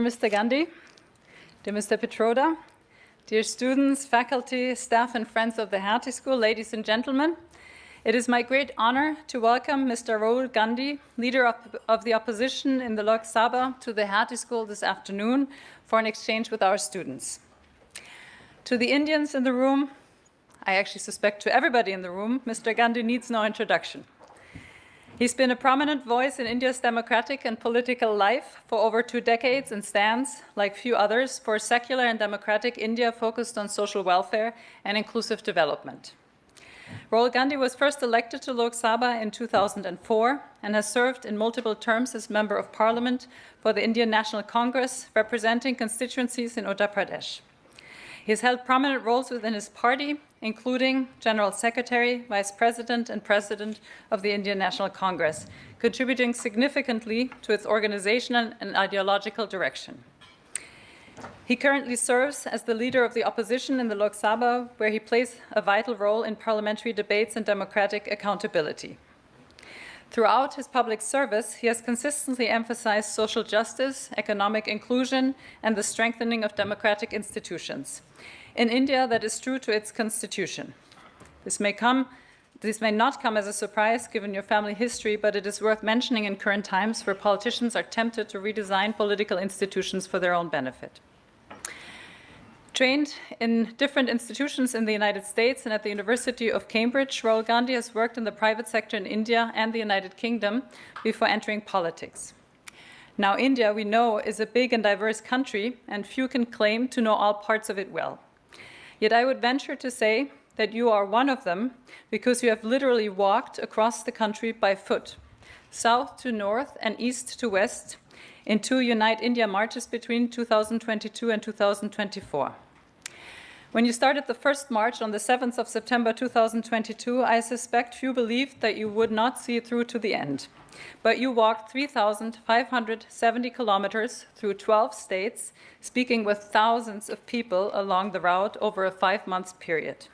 Mr. Gandhi, dear Mr. Petroda, dear students, faculty, staff, and friends of the Hertie School, ladies and gentlemen, it is my great honor to welcome Mr. Rahul Gandhi, leader of the opposition in the Lok Sabha, to the Hertie School this afternoon for an exchange with our students. To the Indians in the room, I actually suspect to everybody in the room, Mr. Gandhi needs no introduction. He's been a prominent voice in India's democratic and political life for over 2 decades and stands, like few others, for a secular and democratic India focused on social welfare and inclusive development. Rahul Gandhi was first elected to Lok Sabha in 2004 and has served in multiple terms as Member of Parliament for the Indian National Congress, representing constituencies in Uttar Pradesh. He has held prominent roles within his party, including General Secretary, Vice President, and President of the Indian National Congress, contributing significantly to its organizational and ideological direction. He currently serves as the leader of the opposition in the Lok Sabha, where he plays a vital role in parliamentary debates and democratic accountability. Throughout his public service, he has consistently emphasized social justice, economic inclusion, and the strengthening of democratic institutions. In India, that is true to its constitution. This may not come as a surprise given your family history, but it is worth mentioning in current times where politicians are tempted to redesign political institutions for their own benefit. Trained in different institutions in the United States and at the University of Cambridge, Rahul Gandhi has worked in the private sector in India and the United Kingdom before entering politics. Now, India, we know, is a big and diverse country, and few can claim to know all parts of it well. Yet I would venture to say that you are one of them because you have literally walked across the country by foot, south to north and east to west, in 2 Unite India marches between 2022 and 2024. When you started the first march on the 7th of September 2022, I suspect few believed that you would not see it through to the end. But you walked 3,570 kilometers through 12 states, speaking with thousands of people along the route over a 5-month period.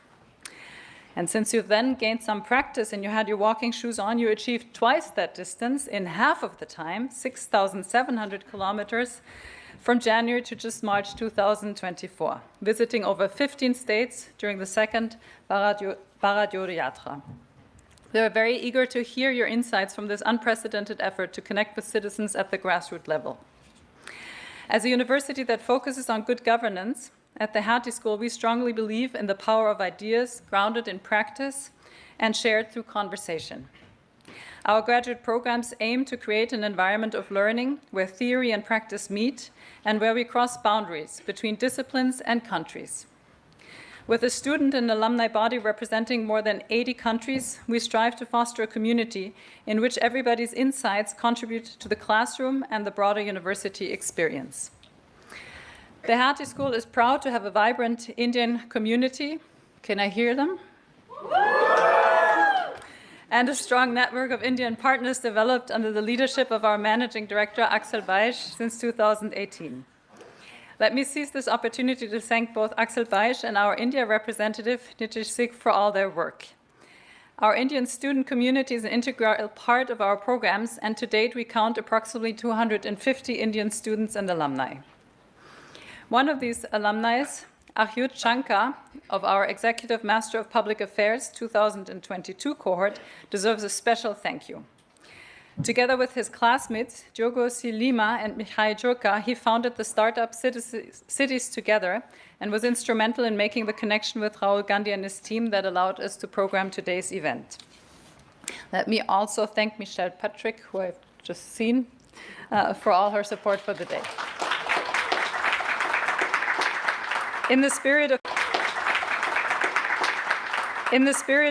And since you've then gained some practice and you had your walking shoes on, you achieved twice that distance in half of the time, 6,700 kilometers, from January to just March 2024, visiting over 15 states during the second Bharat Jodho Yatra. We are very eager to hear your insights from this unprecedented effort to connect with citizens at the grassroots level. As a university that focuses on good governance, at the Hertie School, we strongly believe in the power of ideas grounded in practice and shared through conversation. Our graduate programs aim to create an environment of learning where theory and practice meet and where we cross boundaries between disciplines and countries. With a student and alumni body representing more than 80 countries, we strive to foster a community in which everybody's insights contribute to the classroom and the broader university experience. The Hertie School is proud to have a vibrant Indian community. Can I hear them? And a strong network of Indian partners developed under the leadership of our Managing Director, Axel Beisch, since 2018. Let me seize this opportunity to thank both Axel Beisch and our India representative, Nitish Sikh, for all their work. Our Indian student community is an integral part of our programs, and to date we count approximately 250 Indian students and alumni. One of these alumni, Ahyut Shankar, of our Executive Master of Public Affairs 2022 cohort, deserves a special thank you. Together with his classmates, Diogo C. Lima and Mihai Jurka, he founded the startup Cities Together and was instrumental in making the connection with Rahul Gandhi and his team that allowed us to program today's event. Let me also thank Michelle Patrick, who I've just seen, for all her support for the day. In the spirit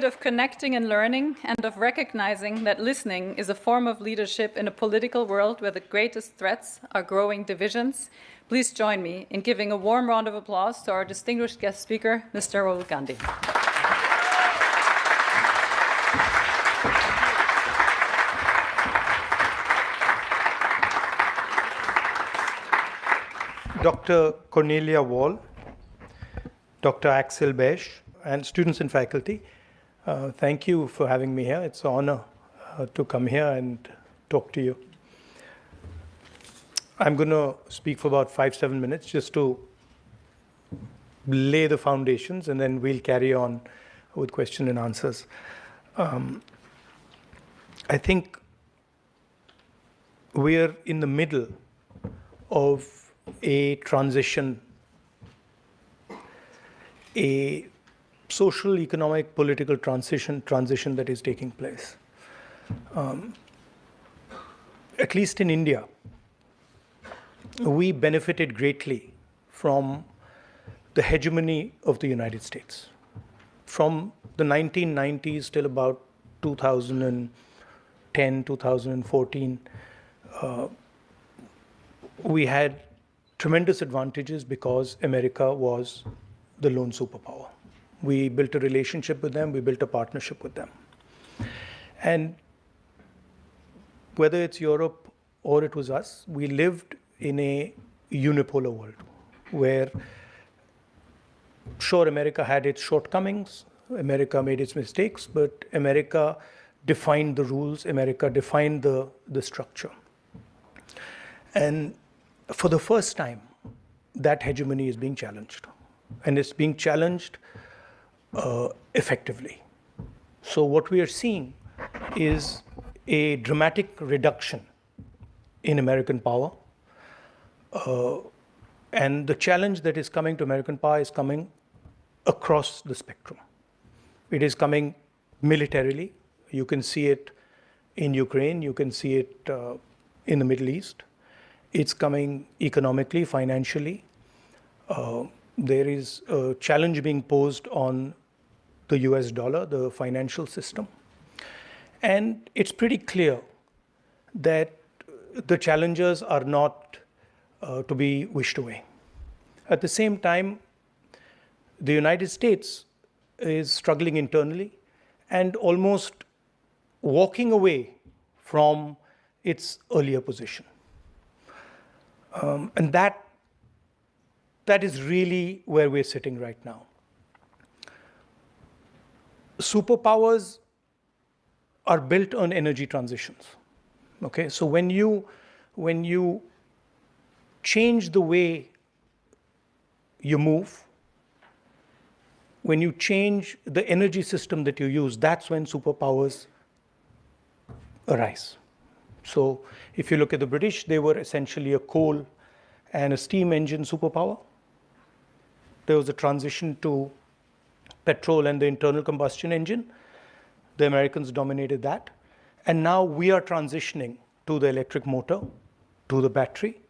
of connecting and learning, and of recognizing that listening is a form of leadership in a political world where the greatest threats are growing divisions, please join me in giving a warm round of applause to our distinguished guest speaker, Mr. Rahul Gandhi. Dr. Cornelia Wall, Dr. Axel Beisch, and students and faculty, thank you for having me here. It's an honor to come here and talk to you. I'm going to speak for about 5-7 minutes just to lay the foundations, and then we'll carry on with question and answers. I think we're in the middle of a transition, a social, economic, political transition that is taking place. At least in India, we benefited greatly from the hegemony of the United States. From the 1990s till about 2010, 2014, we had tremendous advantages because America was the lone superpower. We built a relationship with them, we built a partnership with them. And whether it's Europe or it was us, we lived in a unipolar world where, sure, America had its shortcomings, America made its mistakes, but America defined the rules, America defined the structure. And for the first time, that hegemony is being challenged. And it's being challenged effectively. So what we are seeing is a dramatic reduction in American power. And the challenge that is coming to American power is coming across the spectrum. It is coming militarily. You can see it in Ukraine. You can see it in the Middle East. It's coming economically, financially. There is a challenge being posed on the US dollar, the financial system. And it's pretty clear that the challenges are not to be wished away. At the same time, the United States is struggling internally and almost walking away from its earlier position. And that is really where we're sitting right now. Superpowers are built on energy transitions. Okay, so when you change the way you move, when you change the energy system that you use, that's when superpowers arise. So if you look at the British, they were essentially a coal and a steam engine superpower. There was a transition to petrol and the internal combustion engine. The Americans dominated that. And now we are transitioning to the electric motor, to the battery,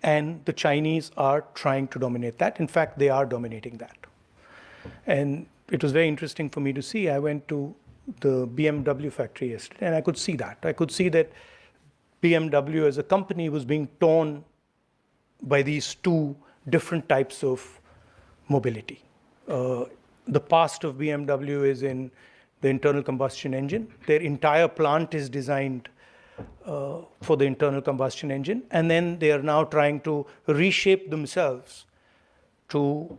and the Chinese are trying to dominate that. In fact, they are dominating that. And it was very interesting for me to see. I went to the BMW factory yesterday, and I could see that. I could see that BMW as a company was being torn by these two different types of mobility. The past of BMW is in the internal combustion engine. Their entire plant is designed for the internal combustion engine, and then they are now trying to reshape themselves to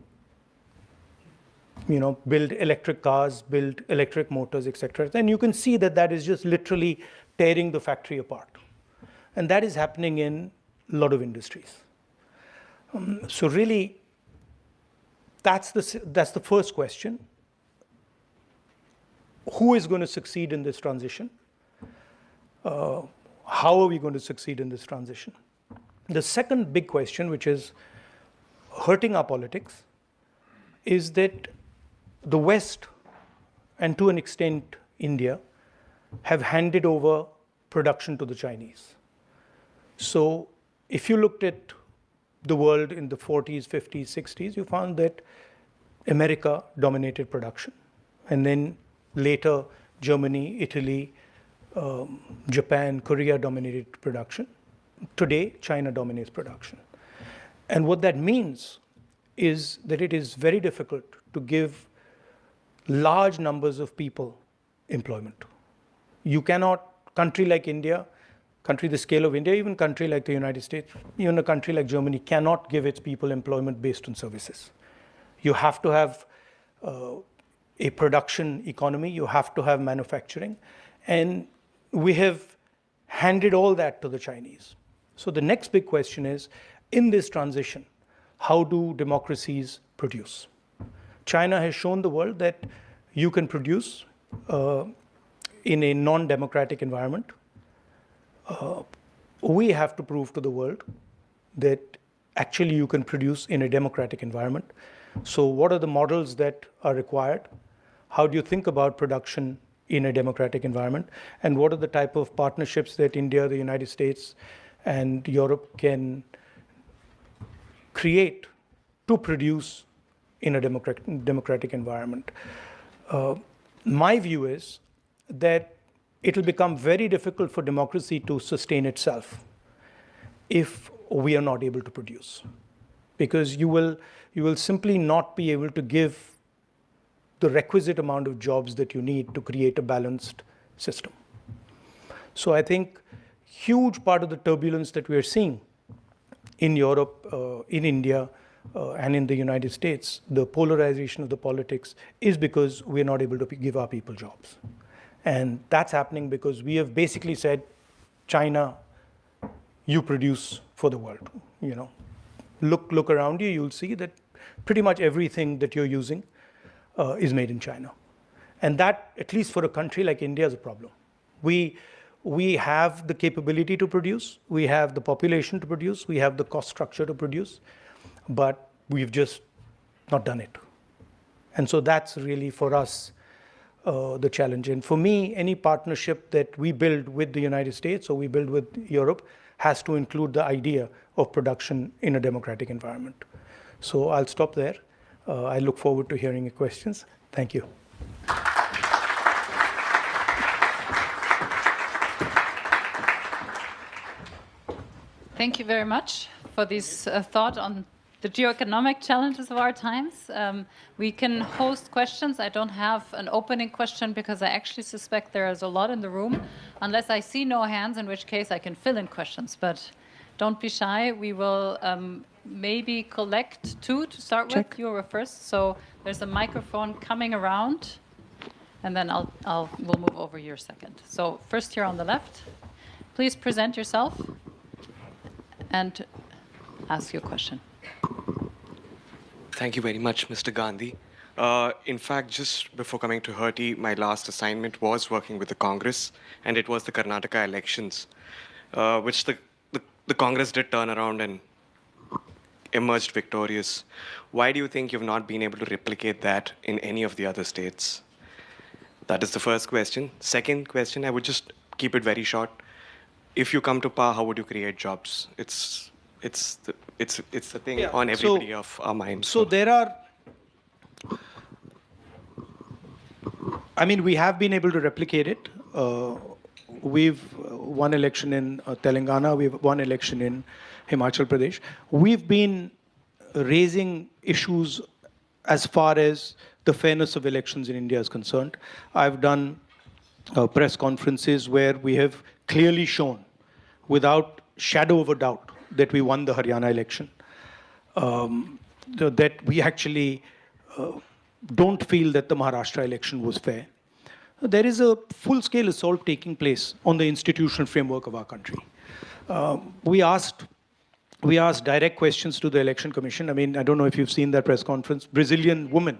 build electric cars, build electric motors, etc. And you can see that that is just literally tearing the factory apart. And that is happening in a lot of industries. So really, that's the first question. Who is going to succeed in this transition? How are we going to succeed in this transition? The second big question, which is hurting our politics, is that the West, and to an extent India, have handed over production to the Chinese. So if you looked at the world in the 40s, 50s, 60s, you found that America dominated production. And then later, Germany, Italy, Japan, Korea dominated production. Today, China dominates production. And what that means is that it is very difficult to give large numbers of people employment. You cannot, country like India, country the scale of India, even country like the United States, even a country like Germany cannot give its people employment based on services. You have to have a production economy, you have to have manufacturing, and we have handed all that to the Chinese. So the next big question is, in this transition, how do democracies produce? China has shown the world that you can produce in a non-democratic environment. We have to prove to the world that actually you can produce in a democratic environment. So what are the models that are required? How do you think about production in a democratic environment? And what are the type of partnerships that India, the United States, and Europe can create to produce in a democratic environment? My view is that it will become very difficult for democracy to sustain itself if we are not able to produce, because you will simply not be able to give the requisite amount of jobs that you need to create a balanced system. So I think huge part of the turbulence that we are seeing in Europe, in India, and in the United States, the polarization of the politics is because we're not able to give our people jobs. And that's happening because we have basically said, China, you produce for the world. You know, look around you, you'll see that pretty much everything that you're using is made in China. And that, at least for a country like India, is a problem. We have the capability to produce, we have the population to produce, we have the cost structure to produce, but we've just not done it. And so that's really for us the challenge. And for me, any partnership that we build with the United States or we build with Europe has to include the idea of production in a democratic environment. So I'll stop there. I look forward to hearing your questions. Thank you. Thank you very much for this thought on the geoeconomic challenges of our times. We can host questions. I don't have an opening question because I actually suspect there is a lot in the room, unless I see no hands, in which case I can fill in questions. But don't be shy. We will maybe collect two to start with. You were first. So there's a microphone coming around, and then we'll move over here second. So first here on the left, please present yourself and ask your question. Thank you very much, Mr. Gandhi. In fact, just before coming to Hertie, my last assignment was working with the Congress, and it was the Karnataka elections, which the Congress did turn around and emerged victorious. Why do you think you've not been able to replicate that in any of the other states? That is the first question. Second question, I would just keep it very short. If you come to power, how would you create jobs? It's the thing on everybody of our minds. So there are, I mean, we have been able to replicate it. We've won election in Telangana. We've won election in Himachal Pradesh. We've been raising issues as far as the fairness of elections in India is concerned. I've done press conferences where we have clearly shown, without shadow of a doubt, that we won the Haryana election, that we actually don't feel that the Maharashtra election was fair. There is a full-scale assault taking place on the institutional framework of our country. We asked direct questions to the Election Commission. I mean, I don't know if you've seen that press conference. Brazilian woman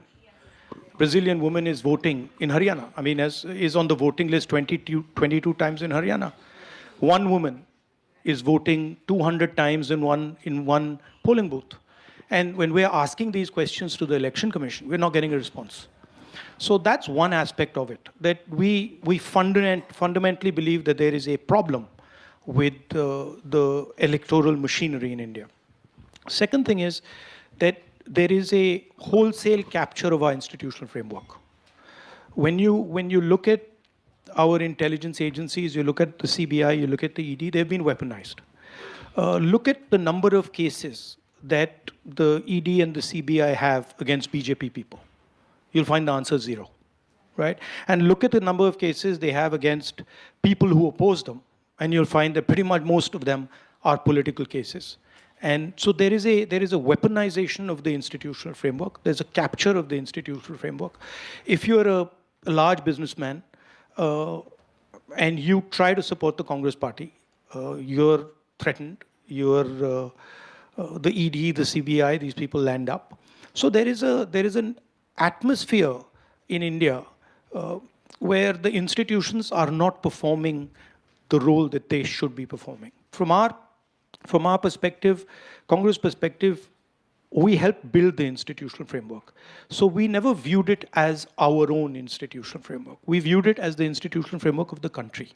is voting in Haryana. I mean, is on the voting list 22 times in Haryana. One woman is voting 200 times in one polling booth. And when we're asking these questions to the Election Commission, we're not getting a response. So that's one aspect of it, that we fundamentally believe that there is a problem with the electoral machinery in India. Second thing is that there is a wholesale capture of our institutional framework. When you look at our intelligence agencies, you look at the CBI, you look at the ED, they've been weaponized. Look at the number of cases that the ED and the CBI have against BJP people. You'll find the answer zero, right? And look at the number of cases they have against people who oppose them, and you'll find that pretty much most of them are political cases. And so there is a weaponization of the institutional framework. There's a capture of the institutional framework. If you're a large businessman and you try to support the Congress party, you're threatened, the ED, the CBI, these people land up. So there is an atmosphere in India where the institutions are not performing the role that they should be performing. From our perspective, Congress perspective, we helped build the institutional framework. So we never viewed it as our own institutional framework. We viewed it as the institutional framework of the country.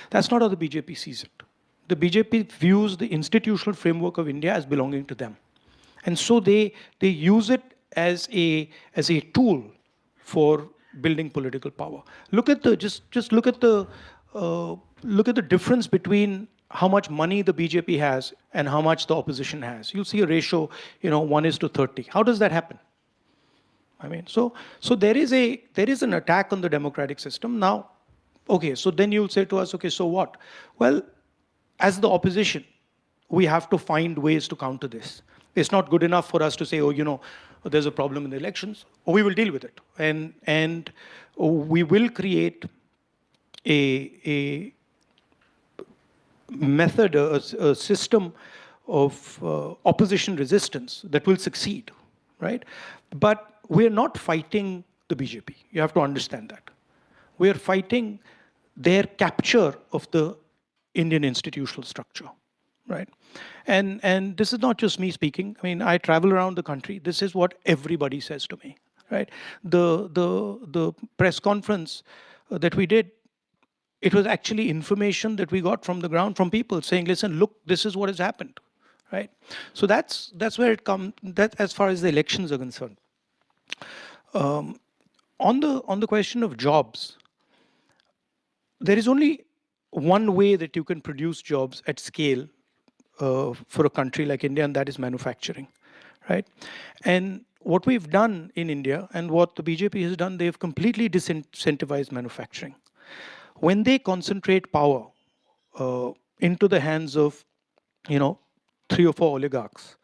That's not how the BJP sees it. The BJP views the institutional framework of India as belonging to them. And so they use it as a tool for building political power. Look at the just look at the difference between how much money the BJP has and how much the opposition has. You'll see a ratio, 1:30. How does that happen? I mean, so there is an attack on the democratic system. Now, okay, so then you'll say to us, okay, so what? Well, as the opposition, we have to find ways to counter this. It's not good enough for us to say, there's a problem in the elections, or we will deal with it. And we will create a method, a system of opposition resistance that will succeed, right? But we're not fighting the BJP. You have to understand that. We're fighting their capture of the Indian institutional structure, right? And this is not just me speaking. I mean, I travel around the country. This is what everybody says to me, right? The press conference that we did, it was actually information that we got from the ground, from people saying, listen, look, this is what has happened, right? So that's where it comes, that as far as the elections are concerned. On the question of jobs, there is only one way that you can produce jobs at scale for a country like India, and that is manufacturing, right? And what we've done in India and what the BJP has done, they've completely disincentivized manufacturing. When they concentrate power into the hands of, 3 or 4 oligarchs,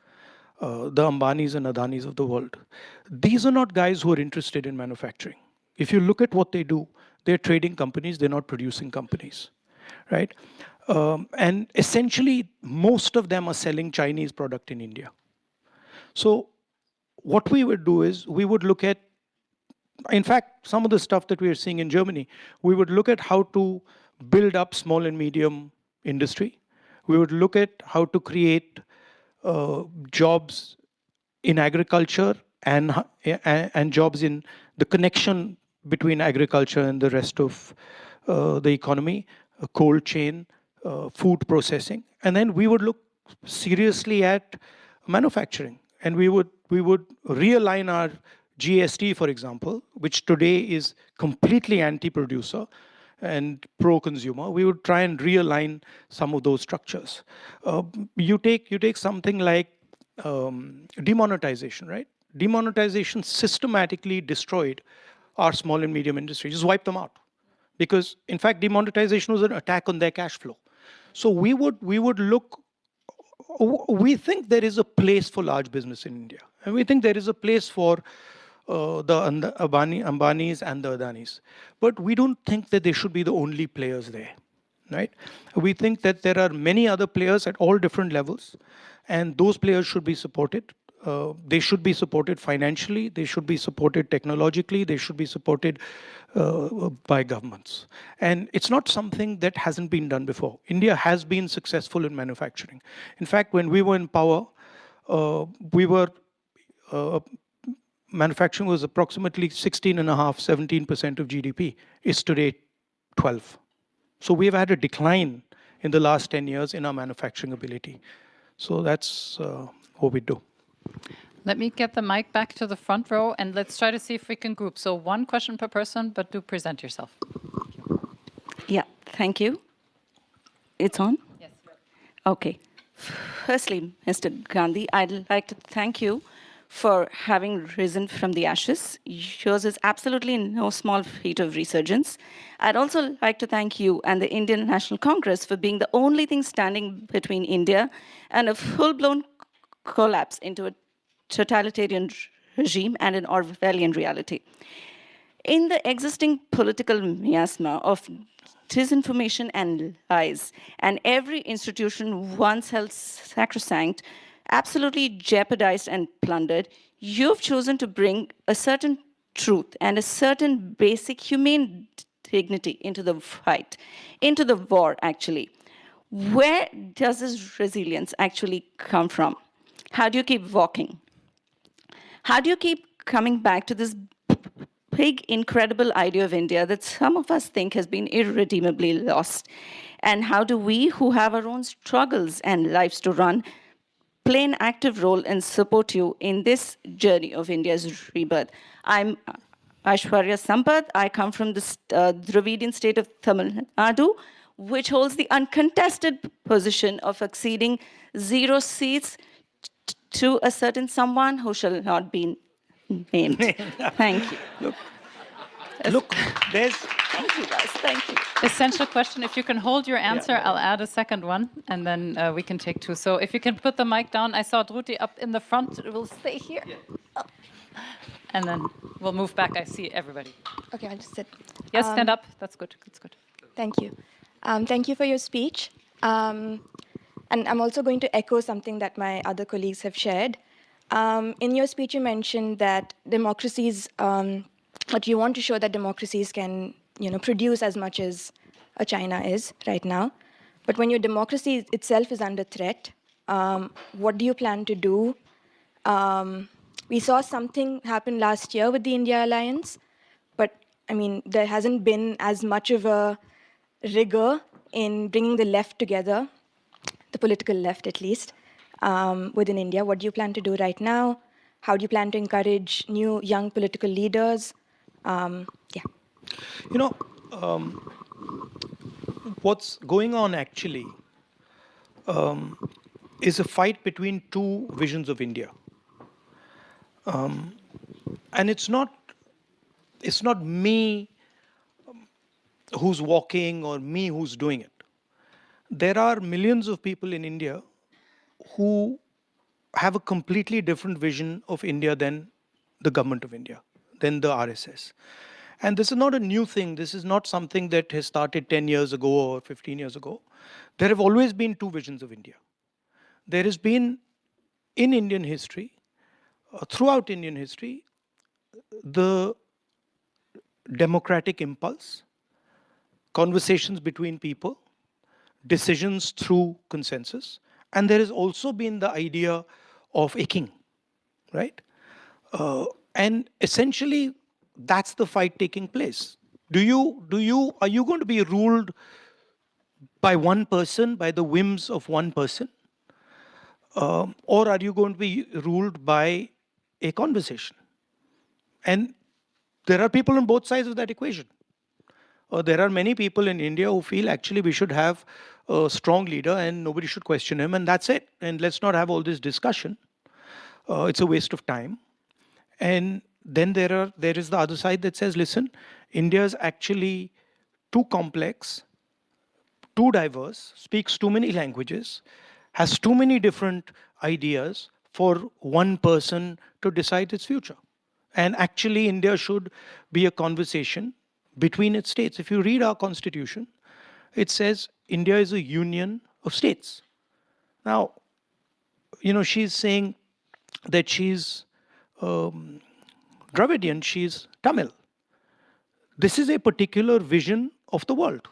the Ambanis and Adanis of the world, these are not guys who are interested in manufacturing. If you look at what they do, they're trading companies, they're not producing companies, right? And essentially, most of them are selling Chinese product in India. So what we would do is we would look at, in fact, some of the stuff that we are seeing in Germany, we would look at how to build up small and medium industry. We would look at how to create jobs in agriculture and jobs in the connection between agriculture and the rest of the economy, a cold chain, food processing. And then we would look seriously at manufacturing. And we would realign our GST, for example, which today is completely anti-producer and pro-consumer. We would try and realign some of those structures. You take something like demonetization, right? Demonetization systematically destroyed our small and medium industry, just wiped them out. Because, in fact, demonetization was an attack on their cash flow. So we would look, we think there is a place for large business in India. And we think there is a place for the Ambanis and the Adanis. But we don't think that they should be the only players there, right? We think that there are many other players at all different levels, and those players should be supported. They should be supported financially, they should be supported technologically, they should be supported by governments. And it's not something that hasn't been done before. India has been successful in manufacturing. In fact, when we were in power, manufacturing was approximately 16.5%, 17% of GDP. It's today 12. So we've had a decline in the last 10 years in our manufacturing ability. So that's what we do. Let me get the mic back to the front row, and let's try to see if we can group. So 1 question per person, but do present yourself. Yeah, thank you. It's on? Yes. Okay. Firstly, Mr. Gandhi, I'd like to thank you for having risen from the ashes. Yours is absolutely no small feat of resurgence. I'd also like to thank you and the Indian National Congress for being the only thing standing between India and a full-blown collapse into a totalitarian regime and an Orwellian reality. In the existing political miasma of disinformation and lies, and every institution once held sacrosanct, absolutely jeopardized and plundered, you've chosen to bring a certain truth and a certain basic humane dignity into the fight, into the war, actually. Where does this resilience actually come from? How do you keep walking? How do you keep coming back to this big, incredible idea of India that some of us think has been irredeemably lost? And how do we, who have our own struggles and lives to run, play an active role and support you in this journey of India's rebirth? I'm Aishwarya Sampath. I come from the Dravidian state of Tamil Nadu, which holds the uncontested position of acceding 0 seats to a certain someone who shall not be named. Thank you. Look, there's... Thank you, guys. Thank you. Essential question. If you can hold your answer, I'll add a second one, and then we can take 2. So if you can put the mic down. I saw Druti up in the front. We'll stay here. Oh. And then we'll move back. I see everybody. Okay, I'll just sit. Yes, stand up. That's good. That's good. Thank you. Thank you for your speech. And I'm also going to echo something that my other colleagues have shared. In your speech, you mentioned that democracies, but you want to show that democracies can, produce as much as China is right now. But when your democracy itself is under threat, what do you plan to do? We saw something happen last year with the India alliance, but there hasn't been as much of a rigor in bringing the left together, the political left at least, within India. What do you plan to do right now? How do you plan to encourage new young political leaders? What's going on actually is a fight between 2 visions of India. And it's not me who's walking or me who's doing it. There are millions of people in India who have a completely different vision of India than the government of India, than the RSS. And this is not a new thing. This is not something that has started 10 years ago or 15 years ago. There have always been 2 visions of India. There has been, in Indian history, throughout Indian history, the democratic impulse, conversations between people, decisions through consensus, and there has also been the idea of a king, right? And essentially, that's the fight taking place. Are you going to be ruled by one person, by the whims of one person? Or are you going to be ruled by a conversation? And there are people on both sides of that equation. There are many people in India who feel actually we should have a strong leader and nobody should question him, and that's it. And let's not have all this discussion. It's a waste of time. And then there is the other side that says, listen, India is actually too complex, too diverse, speaks too many languages, has too many different ideas for one person to decide its future. And actually, India should be a conversation between its states. If you read our constitution, it says India is a union of states. Now, she's saying that she's Dravidian, she's Tamil. This is a particular vision of the world.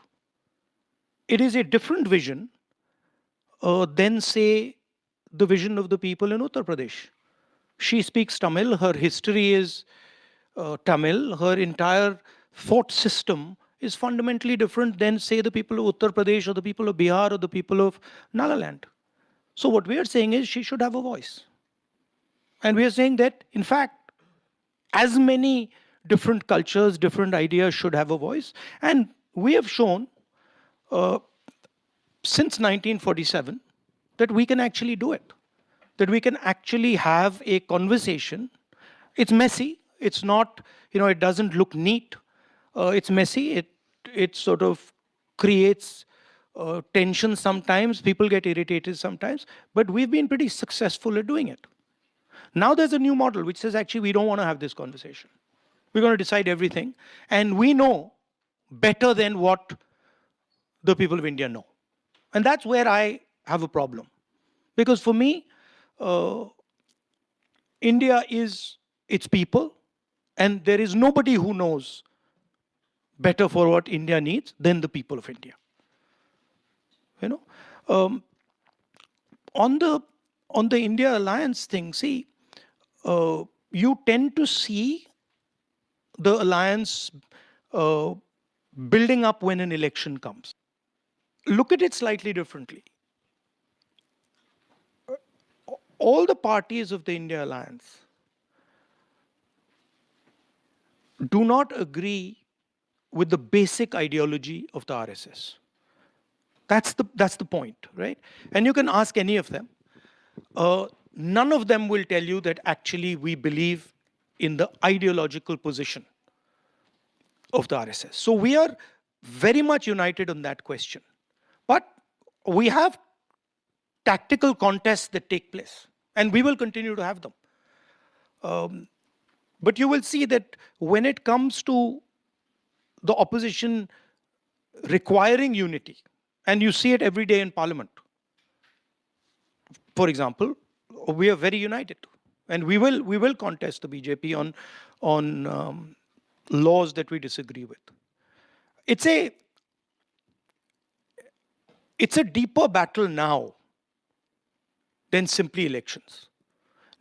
It is a different vision than, say, the vision of the people in Uttar Pradesh. She speaks Tamil, her history is Tamil, her entire thought system is fundamentally different than, say, the people of Uttar Pradesh or the people of Bihar or the people of Nagaland. So what we are saying is she should have a voice. And we are saying that, in fact, as many different cultures, different ideas should have a voice. And we have shown since 1947 that we can actually do it, that we can actually have a conversation. It's messy. It's not, it doesn't look neat. It's messy. It sort of creates tension sometimes. People get irritated sometimes. But we've been pretty successful at doing it. Now there's a new model which says, actually, we don't want to have this conversation. We're going to decide everything. And we know better than what the people of India know. And that's where I have a problem. Because for me, India is its people, and there is nobody who knows better for what India needs than the people of India. You know, on the India alliance thing, see, you tend to see the alliance building up when an election comes. Look at it slightly differently. All the parties of the India alliance do not agree with the basic ideology of the RSS. That's the point, right? And you can ask any of them. None of them will tell you that actually we believe in the ideological position of the RSS. So we are very much united on that question. But we have tactical contests that take place, and we will continue to have them. But you will see that when it comes to the opposition requiring unity, and you see it every day in Parliament, for example, we are very united, and we will contest the BJP on laws that we disagree with. It's a deeper battle now than simply elections.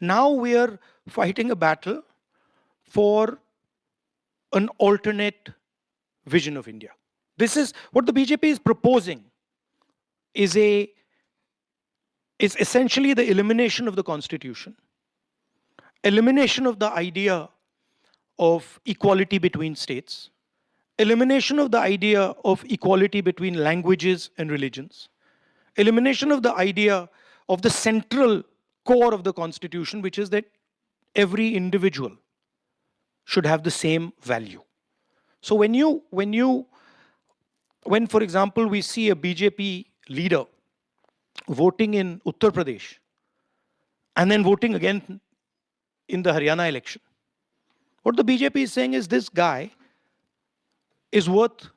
Now we are fighting a battle for an alternate vision of India. This is what the BJP is proposing, is essentially the elimination of the constitution, elimination of the idea of equality between states, elimination of the idea of equality between languages and religions, elimination of the idea of the central core of the constitution, which is that every individual should have the same value. So when for example, we see a BJP leader voting in Uttar Pradesh and then voting again in the Haryana election, what the BJP is saying is this guy is worth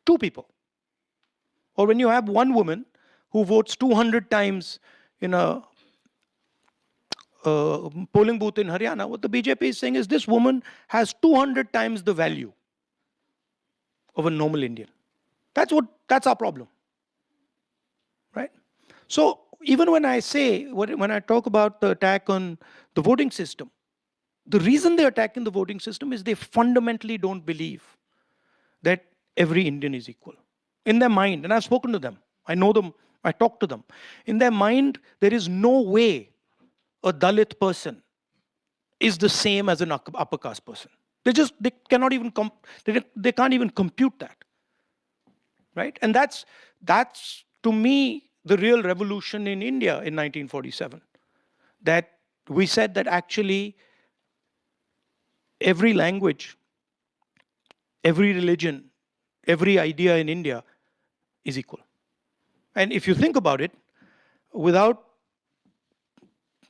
two people. Or when you have one woman who votes 200 times in a polling booth in Haryana, what the BJP is saying is this woman has 200 times the value of a normal Indian. That's our problem, right? So even when I talk about the attack on the voting system, the reason they're attacking the voting system is they fundamentally don't believe that every Indian is equal. In their mind, and I've spoken to them, I know them, I talk to them. In their mind, there is no way a Dalit person is the same as an upper caste person. They cannot even they can't even compute that, right? And that's to me the real revolution in India in 1947. That we said that actually every language, every religion, every idea in India is equal. And if you think about it, without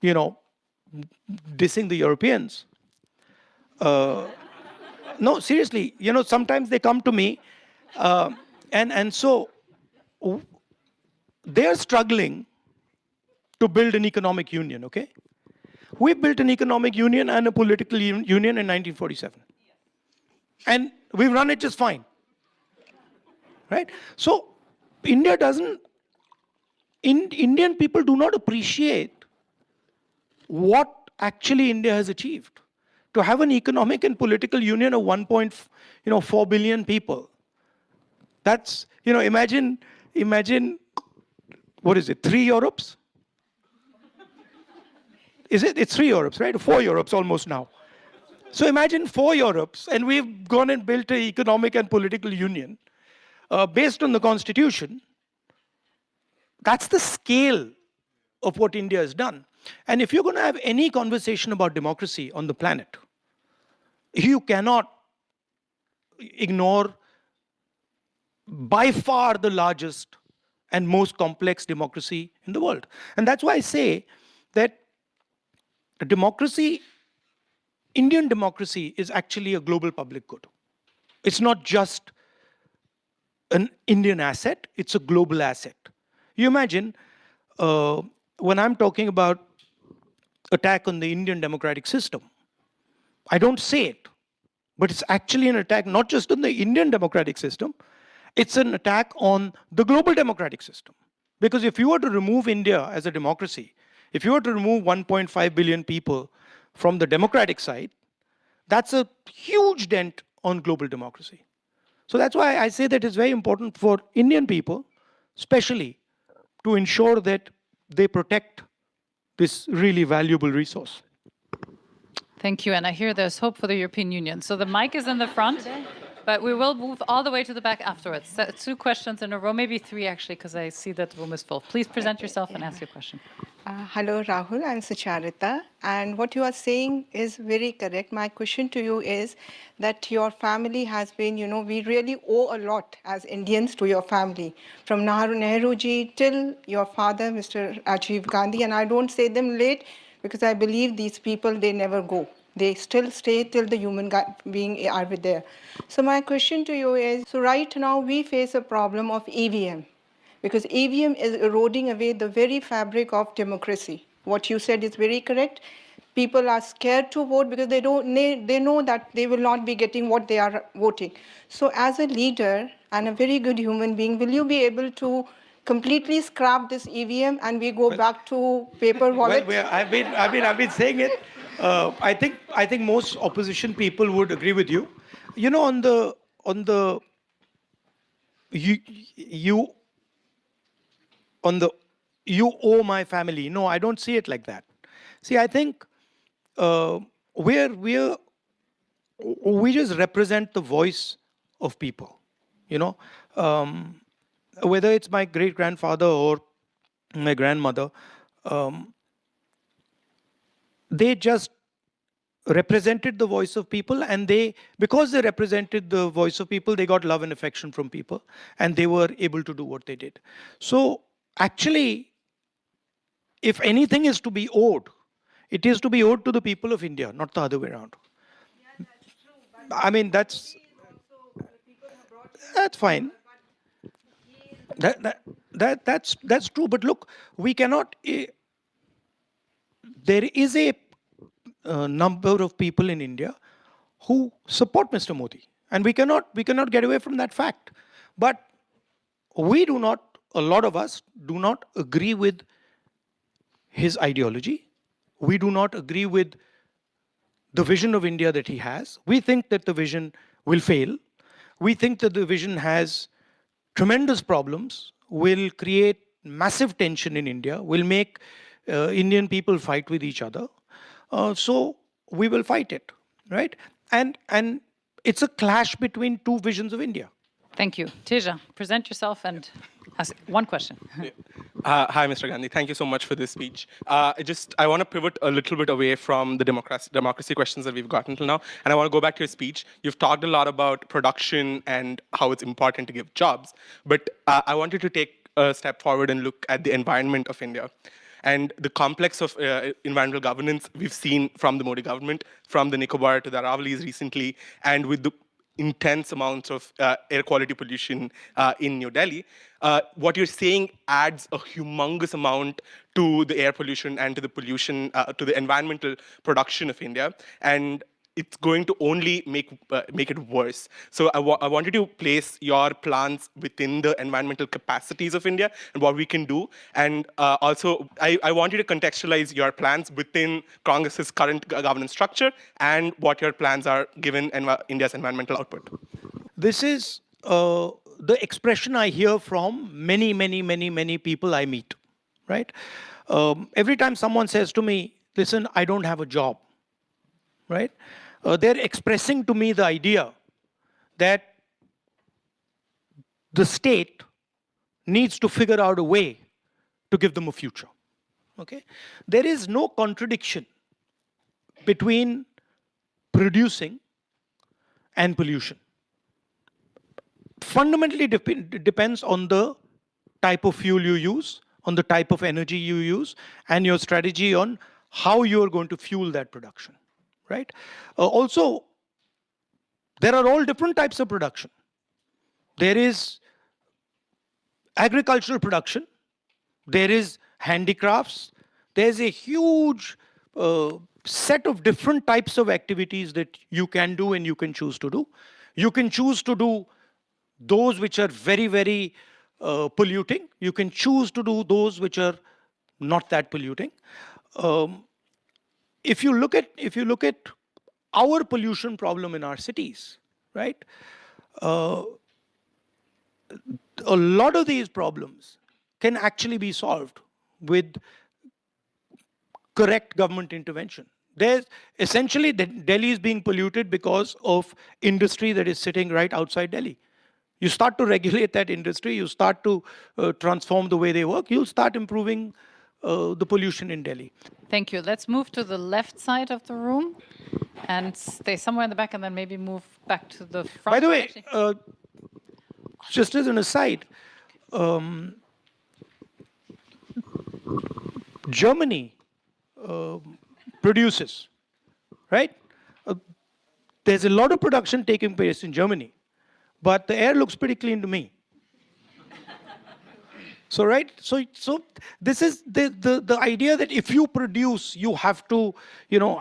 dissing the Europeans, no, seriously, sometimes they come to me, and so they're struggling to build an economic union, okay? We built an economic union and a political union in 1947. And we've run it just fine, right? So Indian people do not appreciate what actually India has achieved. To have an economic and political union of 1.4 billion people, that's, imagine, what is it, 3 Europes? It's 3 Europes, right? 4 Europes almost now. So imagine 4 Europes, and we've gone and built an economic and political union based on the constitution. That's the scale of what India has done. And if you're going to have any conversation about democracy on the planet, you cannot ignore by far the largest and most complex democracy in the world. And that's why I say that democracy Indian democracy is actually a global public good. It's not just an Indian asset, it's a global asset. You imagine when I'm talking about attack on the Indian democratic system, I don't say it, but it's actually an attack not just on the Indian democratic system, it's an attack on the global democratic system. Because if you were to remove India as a democracy, if you were to remove 1.5 billion people from the democratic side, that's a huge dent on global democracy. So that's why I say that it's very important for Indian people, especially, to ensure that they protect this really valuable resource. Thank you. And I hear there's hope for the European Union. So the mic is in the front, but we will move all the way to the back afterwards. So 2 questions in a row, maybe 3 actually, because I see that the room is full. Please present yourself and ask your question. Hello, Rahul. I'm Sucharita. And what you are saying is very correct. My question to you is that your family has been, we really owe a lot as Indians to your family. From Nehruji till your father, Mr. Rajiv Gandhi. And I don't say them late because I believe these people, they never go. They still stay till the human being are there. So my question to you is, so right now we face a problem of EVM. Because EVM is eroding away the very fabric of democracy. What you said is very correct. People are scared to vote because they know that they will not be getting what they are voting. So as a leader and a very good human being, will you be able to completely scrap this EVM and we go back to paper wallets? Well, I've been saying it. I think most opposition people would agree with you. You know, you owe my family. No, I don't see it like that. See, I think we just represent the voice of people. You know, whether it's my great grandfather or my grandmother, they just represented the voice of people, and because they represented the voice of people, they got love and affection from people, and they were able to do what they did. So actually, if anything is to be owed, it is to be owed to the people of India, not the other way around. Yeah, that's true. I mean, that's fine. That's true. But look, we cannot. There is a number of people in India who support Mr. Modi, and we cannot get away from that fact. But a lot of us do not agree with his ideology. We do not agree with the vision of India that he has. We think that the vision will fail. We think that the vision has tremendous problems, will create massive tension in India, will make Indian people fight with each other. So we will fight it, right? And it's a clash between 2 visions of India. Thank you. Teja, present yourself and ask 1 question. Hi, Mr. Gandhi. Thank you so much for this speech. I want to pivot a little bit away from the democracy questions that we've gotten till now, and I want to go back to your speech. You've talked a lot about production and how it's important to give jobs, but I wanted to take a step forward and look at the environment of India. And the complex of environmental governance we've seen from the Modi government, from the Nicobar to the Aravallis recently, and with the intense amounts of air quality pollution in New Delhi, what you're saying adds a humongous amount to the air pollution and to the pollution, to the environmental production of India. And it's going to only make it worse. So I wanted to place your plans within the environmental capacities of India and what we can do. And also, I want you to contextualize your plans within Congress's current governance structure and what your plans are given India's environmental output. This is the expression I hear from many people I meet, right? Every time someone says to me, listen, I don't have a job, right? They're expressing to me the idea that the state needs to figure out a way to give them a future. Okay? There is no contradiction between producing and pollution. Fundamentally depends on the type of fuel you use, on the type of energy you use, and your strategy on how you're going to fuel that production. right? Also, there are all different types of production. There is agricultural production, there is handicrafts, there's a huge set of different types of activities that you can do and you can choose to do. You can choose to do those which are very, very polluting. You can choose to do those which are not that polluting. If you look at our pollution problem in our cities, right? A lot of these problems can actually be solved with correct government intervention. There's essentially Delhi is being polluted because of industry that is sitting right outside Delhi. You start to regulate that industry, you start to transform the way they work, you'll start improving the pollution in Delhi. Thank you. Let's move to the left side of the room and stay somewhere in the back and then maybe move back to the front. By the way, just as an aside, Germany produces, right? There's a lot of production taking place in Germany, but the air looks pretty clean to me. So, right? So this is the idea that if you produce, you have to,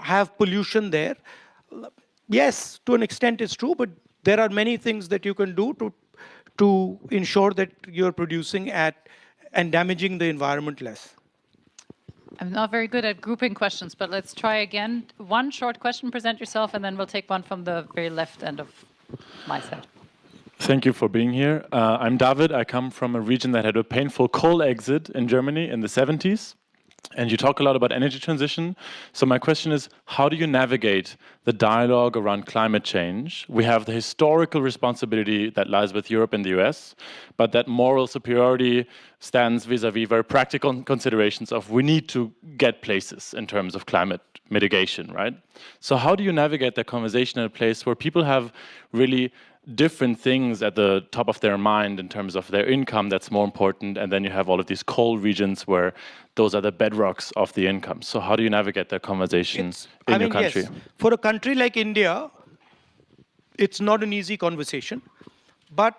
have pollution there. Yes, to an extent it's true, but there are many things that you can do to ensure that you're producing and damaging the environment less. I'm not very good at grouping questions, but let's try again. One short question, present yourself, and then we'll take one from the very left end of my side. Thank you for being here. I'm David. I come from a region that had a painful coal exit in Germany in the 70s. And you talk a lot about energy transition. So my question is, how do you navigate the dialogue around climate change? We have the historical responsibility that lies with Europe and the US, but that moral superiority stands vis-a-vis very practical considerations of we need to get places in terms of climate mitigation, right? So how do you navigate that conversation in a place where people have really different things at the top of their mind in terms of their income that's more important, and then you have all of these coal regions where those are the bedrocks of the income. So how do you navigate that conversation in your country? Yes. For a country like India, it's not an easy conversation, but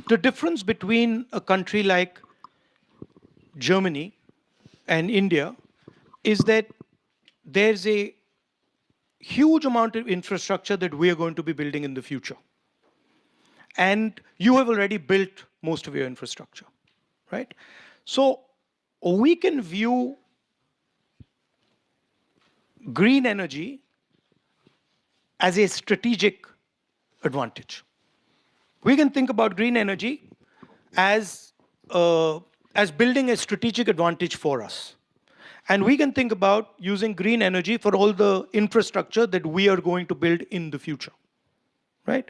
the difference between a country like Germany and India is that there's a huge amount of infrastructure that we are going to be building in the future. And you have already built most of your infrastructure, right? So we can view green energy as a strategic advantage. We can think about green energy as building a strategic advantage for us. And we can think about using green energy for all the infrastructure that we are going to build in the future, right?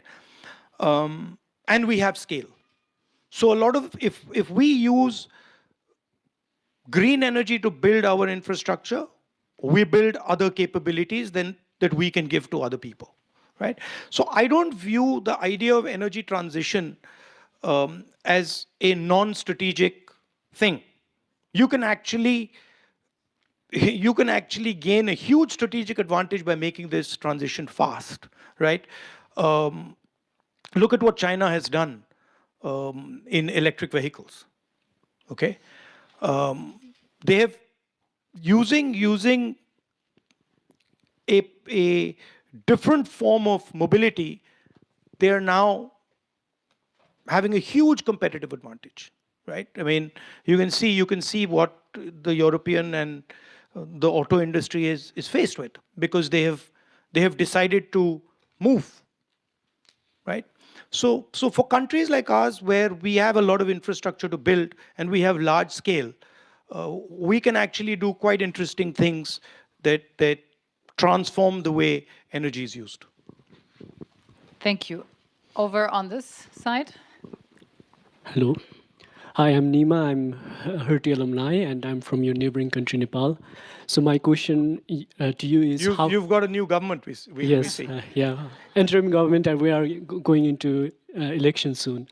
And we have scale. So a lot of, if we use green energy to build our infrastructure, we build other capabilities that we can give to other people, right? So I don't view the idea of energy transition as a non-strategic thing. You can actually gain a huge strategic advantage by making this transition fast, right? Look at what China has done in electric vehicles, okay? They have, using a different form of mobility, they are now having a huge competitive advantage, right? I mean, you can see what the European and the auto industry is faced with, because they have decided to move, right? So for countries like ours, where we have a lot of infrastructure to build and we have large scale, we can actually do quite interesting things that transform the way energy is used. Thank you. Over on this side. Hello. Hi, I'm Nima. I'm Hertie alumni, and I'm from your neighboring country, Nepal. So my question to you is how... You've got a new government, we see. Yeah, interim government, and we are going into election soon.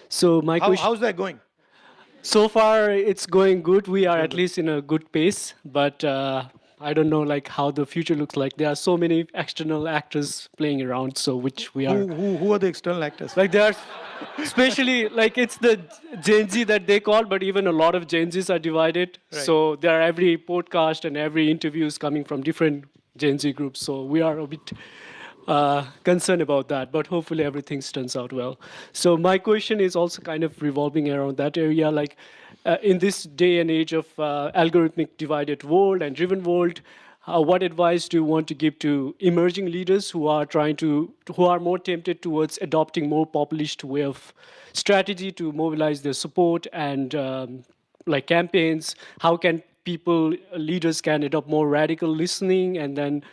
So my question... How's that going? So far, it's going good. We are at least in a good pace, but I don't know like how the future looks like. There are so many external actors playing around, so which we are Who are the external actors? like there are, especially like it's the Gen Z that they call, but even a lot of Gen Zs are divided. Right. So there are every podcast and every interview is coming from different Gen Z groups. So we are a bit concerned about that, but hopefully everything turns out well. So my question is also kind of revolving around that area, like in this day and age of algorithmic divided world and driven world, what advice do you want to give to emerging leaders who are who are more tempted towards adopting more populist way of strategy to mobilize their support and like campaigns? How can leaders can adopt more radical listening and then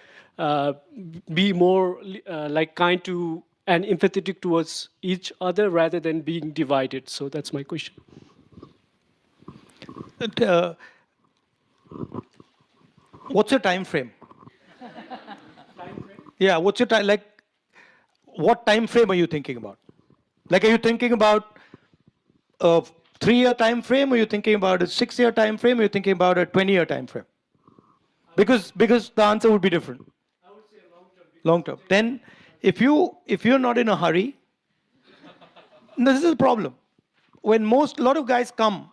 be more like kind to and empathetic towards each other rather than being divided? So that's my question. What's your time frame? Yeah, what's your time, like, what time frame are you thinking about? Like, are you thinking about a 3-year time frame? Are you thinking about a 6-year time frame? Are you thinking about a 20-year time frame? Because the answer would be different. I would say long term. Long term. Then, if you're not in a hurry, this is a problem. When a lot of guys come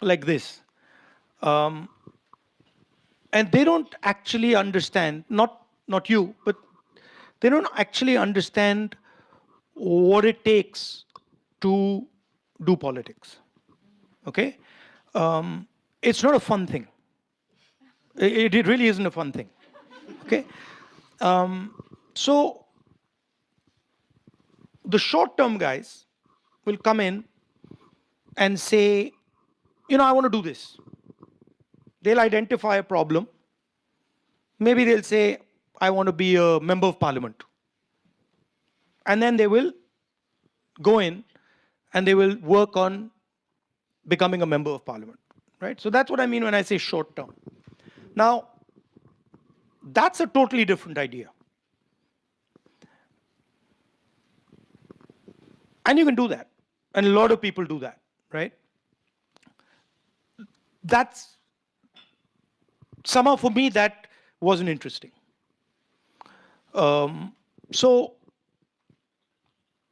like this, and they don't actually understand, not you, but they don't actually understand what it takes to do politics. Okay? It's not a fun thing. It really isn't a fun thing. Okay? So, the short-term guys will come in and say, I want to do this. They'll identify a problem. Maybe they'll say, I want to be a member of parliament. And then they will go in and they will work on becoming a member of parliament. Right? So that's what I mean when I say short term. Now, that's a totally different idea. And you can do that. And a lot of people do that, right? That's somehow for me that wasn't interesting. So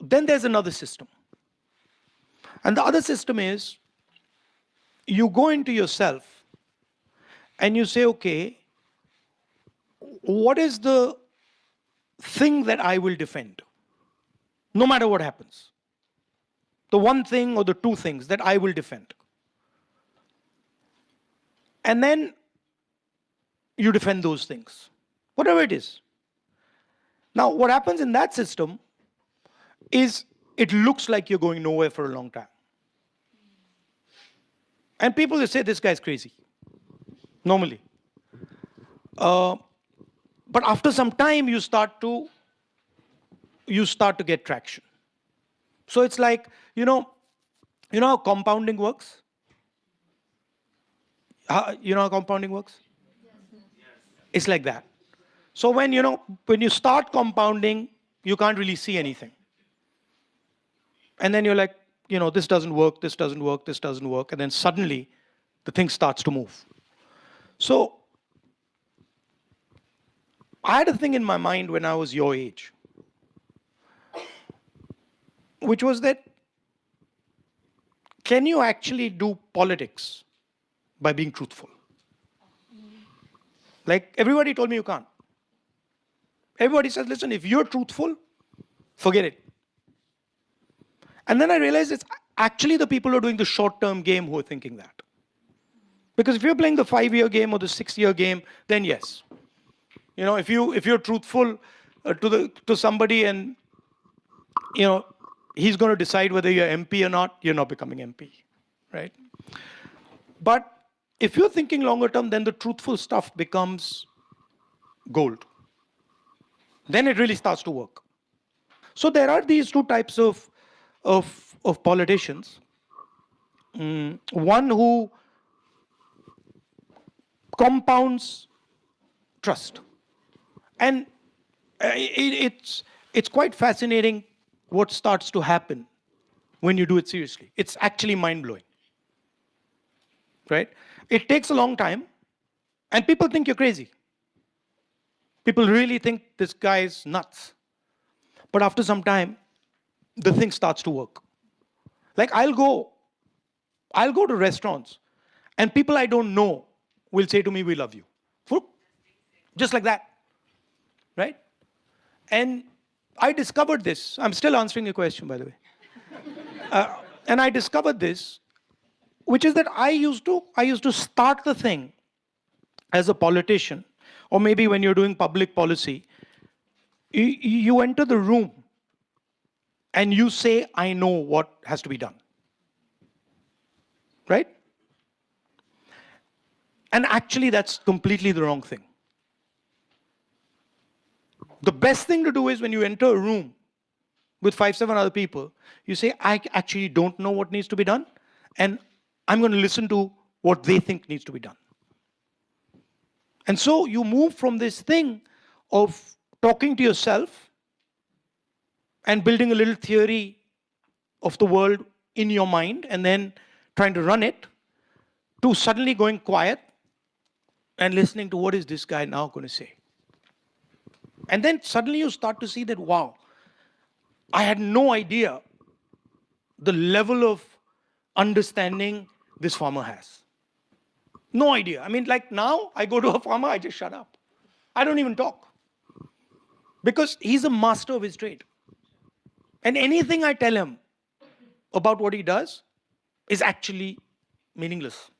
then there's another system. And the other system is you go into yourself and you say, okay, what is the thing that I will defend? No matter what happens. The one thing or the two things that I will defend. And then you defend those things, whatever it is. Now, what happens in that system is it looks like you're going nowhere for a long time. And people will say, this guy's crazy, normally. But after some time, you start to get traction. So it's like, you know how compounding works? You know how compounding works? It's like that. So when you start compounding, you can't really see anything. And then you're like, this doesn't work, this doesn't work, this doesn't work. And then suddenly, the thing starts to move. So I had a thing in my mind when I was your age, which was that, can you actually do politics by being truthful? Like, everybody told me you can't. Everybody says, listen, if you're truthful, forget it. And then I realized it's actually the people who are doing the short-term game who are thinking that. Because if you're playing the 5-year game or the 6-year game, then yes. If you're truthful to somebody and he's going to decide whether you're MP or not, you're not becoming MP, right? But if you're thinking longer term, then the truthful stuff becomes gold. Then it really starts to work. So there are these two types of politicians. One who compounds trust. And it's quite fascinating what starts to happen when you do it seriously. It's actually mind-blowing. right? It takes a long time, and people think you're crazy. People really think this guy is nuts. But after some time, the thing starts to work. Like I'll go to restaurants, and people I don't know will say to me, "We love you," just like that, right? And I discovered this. I'm still answering your question, by the way. And I discovered this, which is that I used to start the thing as a politician, or maybe when you're doing public policy, you enter the room and you say, "I know what has to be done." Right? And actually, that's completely the wrong thing. The best thing to do is when you enter a room with 5, 7 other people, you say, "I actually don't know what needs to be done, and I'm going to listen to what they think needs to be done." And so you move from this thing of talking to yourself and building a little theory of the world in your mind and then trying to run it, to suddenly going quiet and listening to what is this guy now going to say. And then suddenly you start to see that, wow, I had no idea the level of understanding this farmer has. No idea. I mean, like now, I go to a farmer, I just shut up. I don't even talk. Because he's a master of his trade. And anything I tell him about what he does is actually meaningless.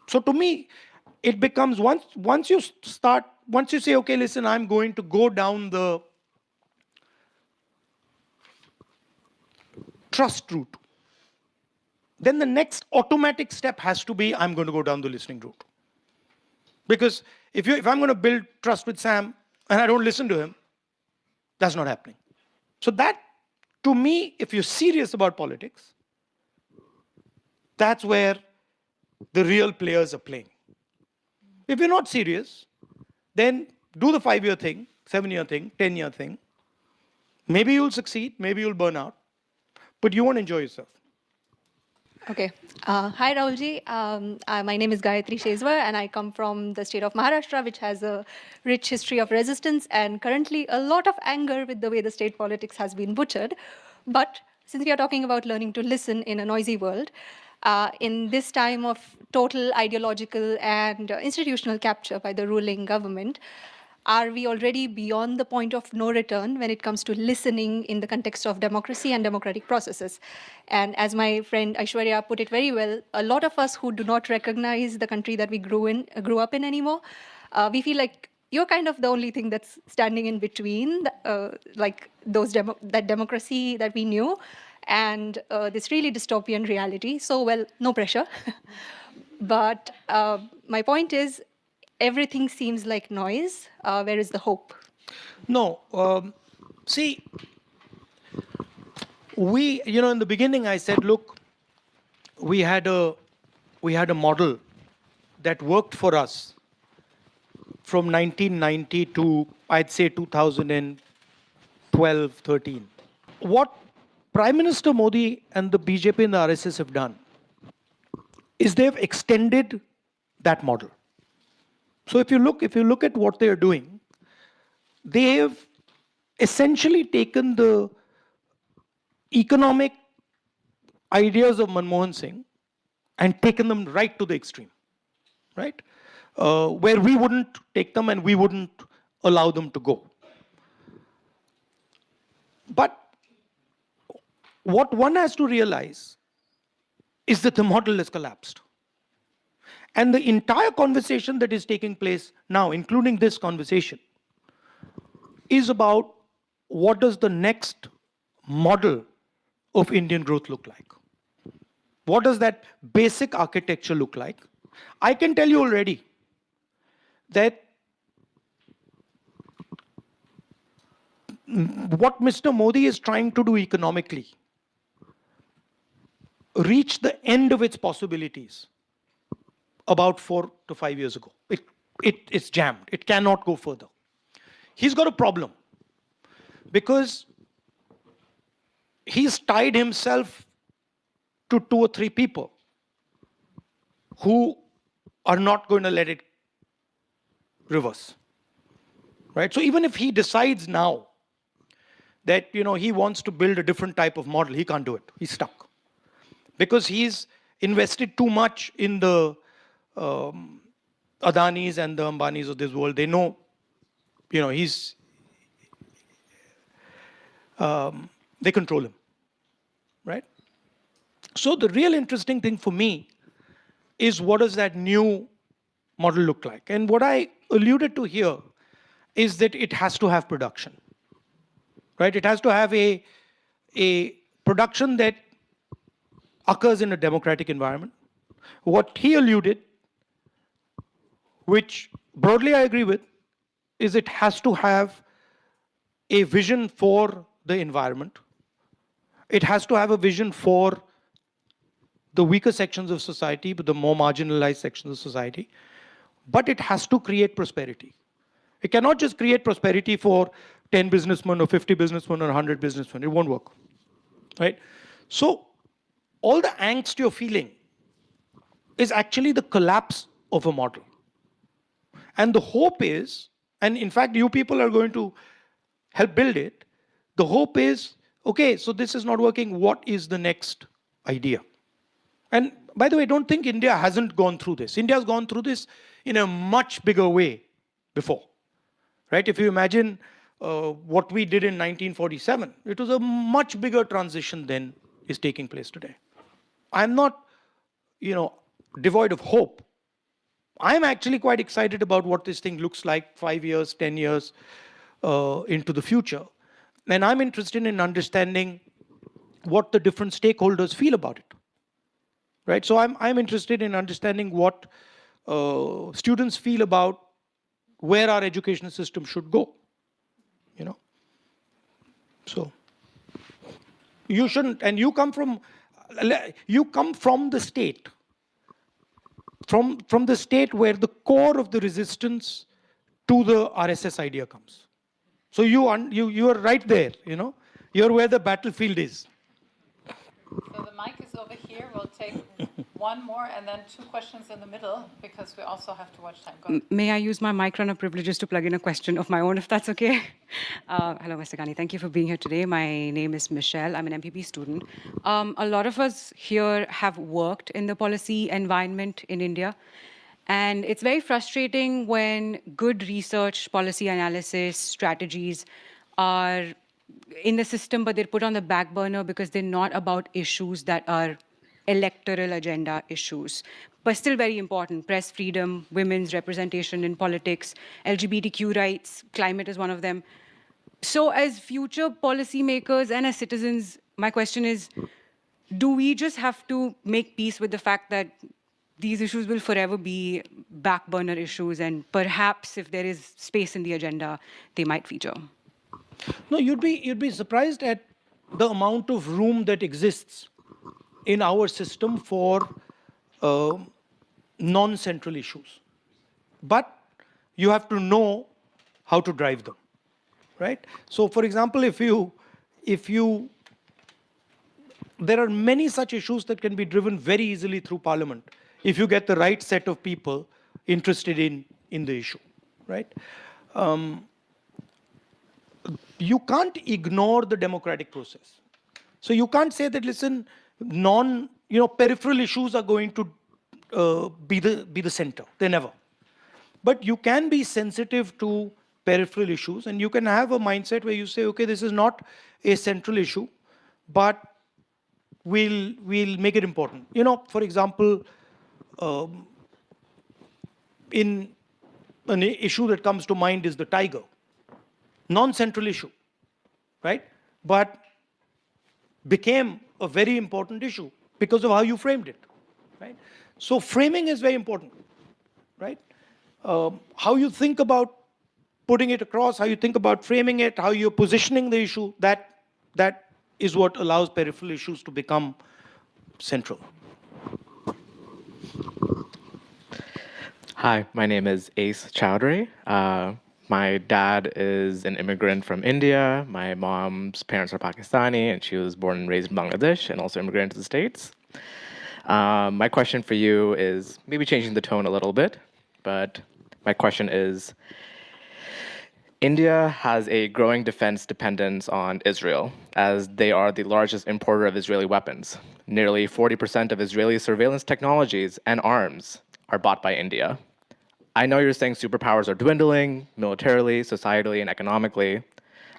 So to me, it becomes, once you say, okay, listen, I'm going to go down the trust route, then the next automatic step has to be, I'm going to go down the listening route. Because if I'm going to build trust with Sam and I don't listen to him, that's not happening. So that, to me, if you're serious about politics, that's where the real players are playing. If you're not serious, then do the 5-year thing, 7-year thing, 10-year thing. Maybe you'll succeed, maybe you'll burn out, but you won't enjoy yourself. Okay. Hi, Rahulji. My name is Gayatri Shezwar, and I come from the state of Maharashtra, which has a rich history of resistance and currently a lot of anger with the way the state politics has been butchered. But since we are talking about learning to listen in a noisy world, in this time of total ideological and institutional capture by the ruling government, are we already beyond the point of no return when it comes to listening in the context of democracy and democratic processes? And as my friend Aishwarya put it very well, a lot of us who do not recognize the country that we grew up in anymore, we feel like you're kind of the only thing that's standing in between, like that democracy that we knew and this really dystopian reality. So, well, no pressure. But my point is, everything seems like noise. Where is the hope? No. See, in the beginning I said, look, we had a model that worked for us from 1990 to, I'd say, 2012, 13. What Prime Minister Modi and the BJP and the RSS have done is they've extended that model. So if you look at what they're doing, they have essentially taken the economic ideas of Manmohan Singh and taken them right to the extreme, right? Where we wouldn't take them and we wouldn't allow them to go. But what one has to realize is that the model has collapsed. And the entire conversation that is taking place now, including this conversation, is about what does the next model of Indian growth look like? What does that basic architecture look like? I can tell you already that what Mr. Modi is trying to do economically reached the end of its possibilities about 4 to 5 years ago. It's jammed. It cannot go further. He's got a problem because he's tied himself to 2 or 3 people. who are not going to let it reverse, right? So even if he decides now that he wants to build a different type of model, he can't do it. He's stuck because he's invested too much in the Adanis and the Ambanis of this world. They know, he's they control him, right? So the real interesting thing for me is, what does that new model look like? And what I alluded to here is that it has to have production, right? It has to have a production that occurs in a democratic environment. What he alluded, which broadly I agree with, is it has to have a vision for the environment. It has to have a vision for the weaker sections of society, but the more marginalized sections of society. But it has to create prosperity. It cannot just create prosperity for 10 businessmen or 50 businessmen or 100 businessmen. It won't work, right? So all the angst you're feeling is actually the collapse of a model. And the hope is, and in fact, you people are going to help build it, the hope is, okay, so this is not working, what is the next idea? And by the way, don't think India hasn't gone through this. India has gone through this in a much bigger way before, right? If you imagine what we did in 1947, it was a much bigger transition than is taking place today. I'm not, devoid of hope. I'm actually quite excited about what this thing looks like 5 years, 10 years into the future. And I'm interested in understanding what the different stakeholders feel about it. Right? So I'm interested in understanding what students feel about where our education system should go. So you shouldn't, and you come from the state, from the state where the core of the resistance to the RSS idea comes. So you are right there. You're where the battlefield is. So the mic is over here. We'll take one more and then 2 questions in the middle, because we also have to watch time. Go ahead. May I use my mic runner privileges to plug in a question of my own, if that's okay? Hello, Mr. Gandhi. Thank you for being here today. My name is Michelle. I'm an MPP student. A lot of us here have worked in the policy environment in India. And it's very frustrating when good research, policy analysis, strategies are in the system, but they're put on the back burner because they're not about issues that are electoral agenda issues, but still very important. Press freedom, women's representation in politics, LGBTQ rights, climate is one of them. So as future policymakers and as citizens, my question is, do we just have to make peace with the fact that these issues will forever be back burner issues, and perhaps if there is space in the agenda, they might feature? No, you'd be surprised at the amount of room that exists in our system for non-central issues. But you have to know how to drive them, right? So for example, there are many such issues that can be driven very easily through parliament if you get the right set of people interested in the issue, right? You can't ignore the democratic process. So you can't say that, listen, peripheral issues are going to be the center. They never. But you can be sensitive to peripheral issues, and you can have a mindset where you say, okay, this is not a central issue, but we'll make it important. For example, in an issue that comes to mind is the tiger. Non-central issue, right? But became a very important issue because of how you framed it, right? So framing is very important, right? How you think about putting it across, how you think about framing it, how you're positioning the issue, that is what allows peripheral issues to become central. Hi, my name is Ace Chowdhury. My dad is an immigrant from India. My mom's parents are Pakistani, and she was born and raised in Bangladesh and also immigrated to the States. My question for you is maybe changing the tone a little bit, but my question is, India has a growing defense dependence on Israel, as they are the largest importer of Israeli weapons. Nearly 40% of Israeli surveillance technologies and arms are bought by India. I know you're saying superpowers are dwindling militarily, societally, and economically.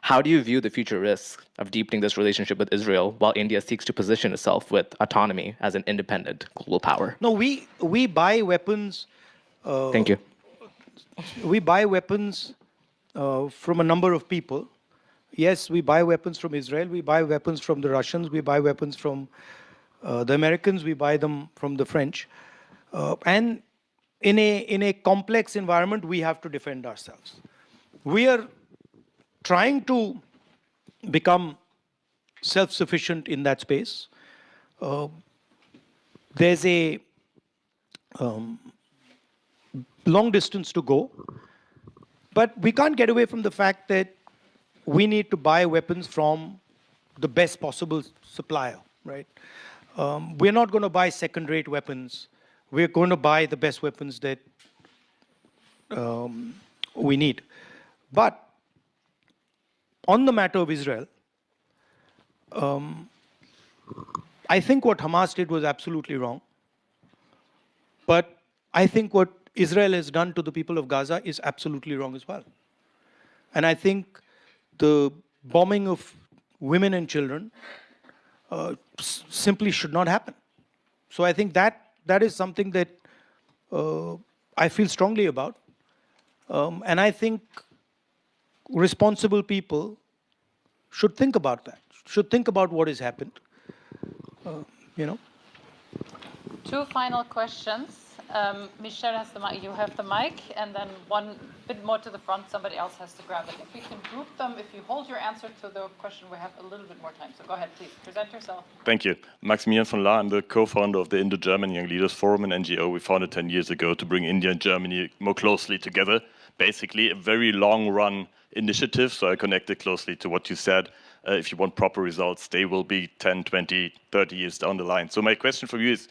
How do you view the future risks of deepening this relationship with Israel while India seeks to position itself with autonomy as an independent global power? No, we buy weapons. Thank you. We buy weapons from a number of people. Yes, we buy weapons from Israel. We buy weapons from the Russians. We buy weapons from the Americans. We buy them from the French. And in a complex environment, we have to defend ourselves. We are trying to become self-sufficient in that space. There's a long distance to go, but we can't get away from the fact that we need to buy weapons from the best possible supplier, right? We're not going to buy second-rate weapons. We're going to buy the best weapons that we need. But on the matter of Israel, I think what Hamas did was absolutely wrong. But I think what Israel has done to the people of Gaza is absolutely wrong as well. And I think the bombing of women and children simply should not happen. So I think that is something that I feel strongly about. And I think responsible people should think about that, should think about what has happened. You know. Two final questions. Michelle has the mic, you have the mic, and then one bit more to the front, somebody else has to grab it. If we can group them, if you hold your answer to the question, we have a little bit more time. So go ahead, please, present yourself. Thank you. Maximilian von La, I'm the co-founder of the Indo-German Young Leaders Forum, an NGO we founded 10 years ago to bring India and Germany more closely together. Basically, a very long-run initiative, so I connected closely to what you said. If you want proper results, they will be 10, 20, 30 years down the line. So my question for you is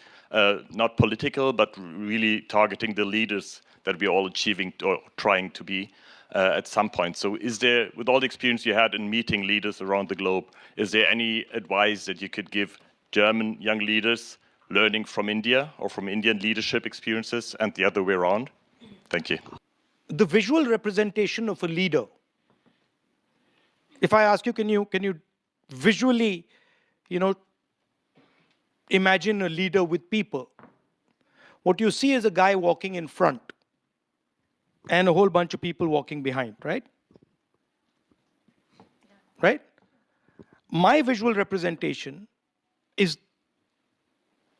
not political, but really targeting the leaders that we're all achieving or trying to be at some point. So is there, with all the experience you had in meeting leaders around the globe, is there any advice that you could give German young leaders learning from India or from Indian leadership experiences and the other way around? Thank you. The visual representation of a leader. If I ask you, can you visually, imagine a leader with people? What you see is a guy walking in front and a whole bunch of people walking behind, right? Right? My visual representation is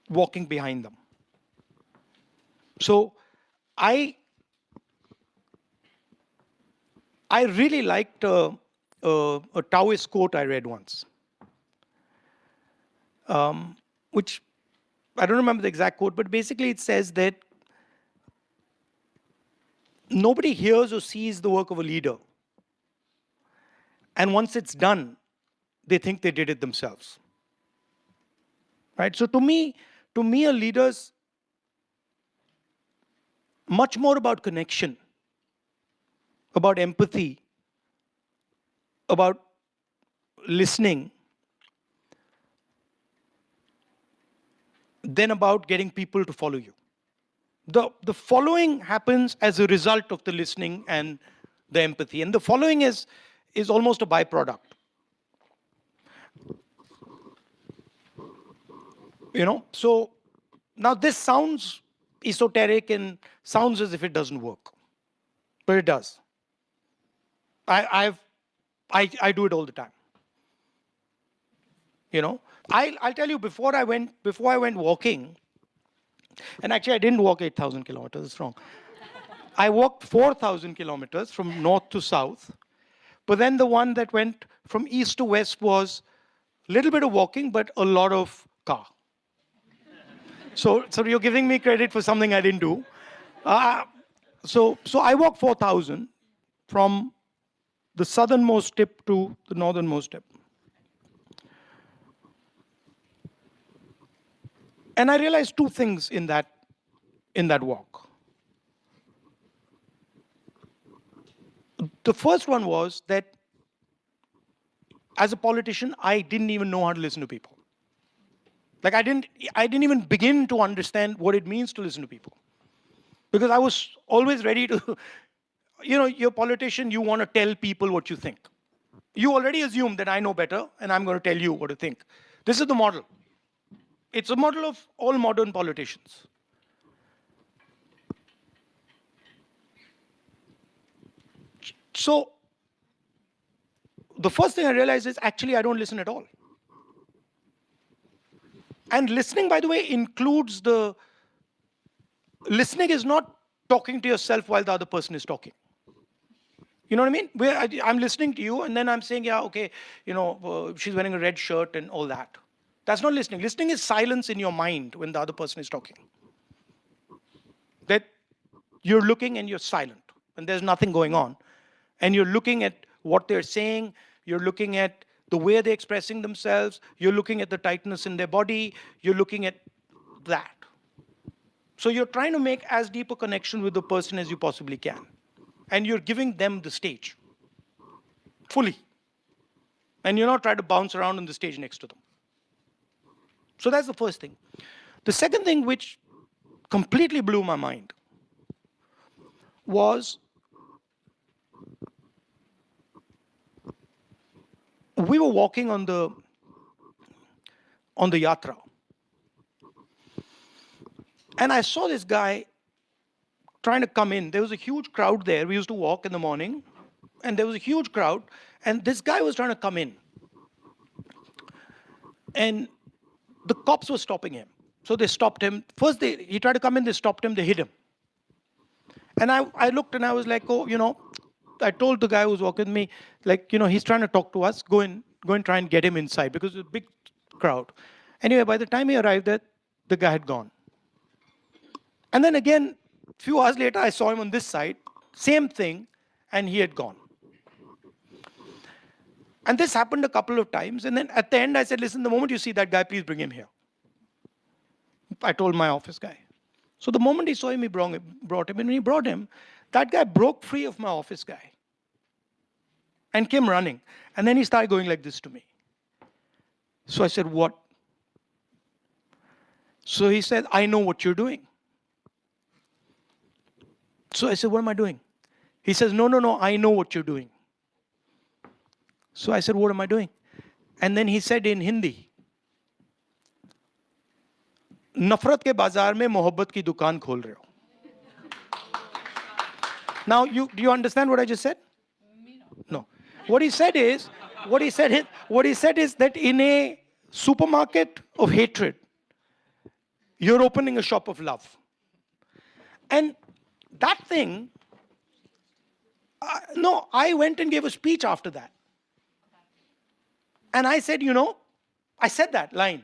walking behind them. So I really liked a Taoist quote I read once, which I don't remember the exact quote, but basically it says that nobody hears or sees the work of a leader. And once it's done, they think they did it themselves. Right? So to me, a leader's much more about connection, about empathy, about listening, than about getting people to follow you. The following happens as a result of the listening and the empathy. And the following is almost a byproduct. So now this sounds esoteric and sounds as if it doesn't work. But it does. I do it all the time. I'll tell you, before I went walking, and actually I didn't walk 8,000 kilometers, it's wrong. I walked 4,000 kilometers from north to south, but then the one that went from east to west was a little bit of walking, but a lot of car. So you're giving me credit for something I didn't do. So I walked 4,000 from the southernmost tip to the northernmost tip. And I realized two things in that walk. The first one was that as a politician, I didn't even know how to listen to people. Like I didn't even begin to understand what it means to listen to people. Because I was always ready to, you're a politician, you want to tell people what you think. You already assume that I know better and I'm going to tell you what to think. This is the model. It's a model of all modern politicians. So the first thing I realized is actually I don't listen at all. And listening, by the way, includes listening is not talking to yourself while the other person is talking. You know what I mean? I'm listening to you and then I'm saying, yeah, okay, she's wearing a red shirt and all that. That's not listening. Listening is silence in your mind when the other person is talking. That you're looking and you're silent and there's nothing going on. And you're looking at what they're saying, you're looking at the way they're expressing themselves, you're looking at the tightness in their body, you're looking at that. So you're trying to make as deep a connection with the person as you possibly can. And you're giving them the stage, fully. And you're not trying to bounce around on the stage next to them. So that's the first thing. The second thing which completely blew my mind was we were walking on the yatra. And I saw this guy trying to come in. There was a huge crowd there. We used to walk in the morning, and there was a huge crowd, and this guy was trying to come in. And the cops were stopping him. So they stopped him. First, he tried to come in, they stopped him, they hit him. And I looked and I was like, oh, I told the guy who was walking with me, like, he's trying to talk to us, go and try and get him inside, because it was a big crowd. Anyway, by the time he arrived there, the guy had gone. And then again, a few hours later, I saw him on this side, same thing, and he had gone. And this happened a couple of times. And then at the end, I said, listen, the moment you see that guy, please bring him here. I told my office guy. So the moment he saw him, he brought him. And when he brought him, that guy broke free of my office guy and came running. And then he started going like this to me. So I said, what? So he said, I know what you're doing. So I said, what am I doing? He says, no, I know what you're doing. So I said, what am I doing? And then he said in Hindi, नफरत के बाजार में मोहब्बत की दुकान खोल रहे हो. Now, do you understand what I just said? No. What he said is that in a supermarket of hatred, you're opening a shop of love. And that thing, I went and gave a speech after that. And I said, I said that line.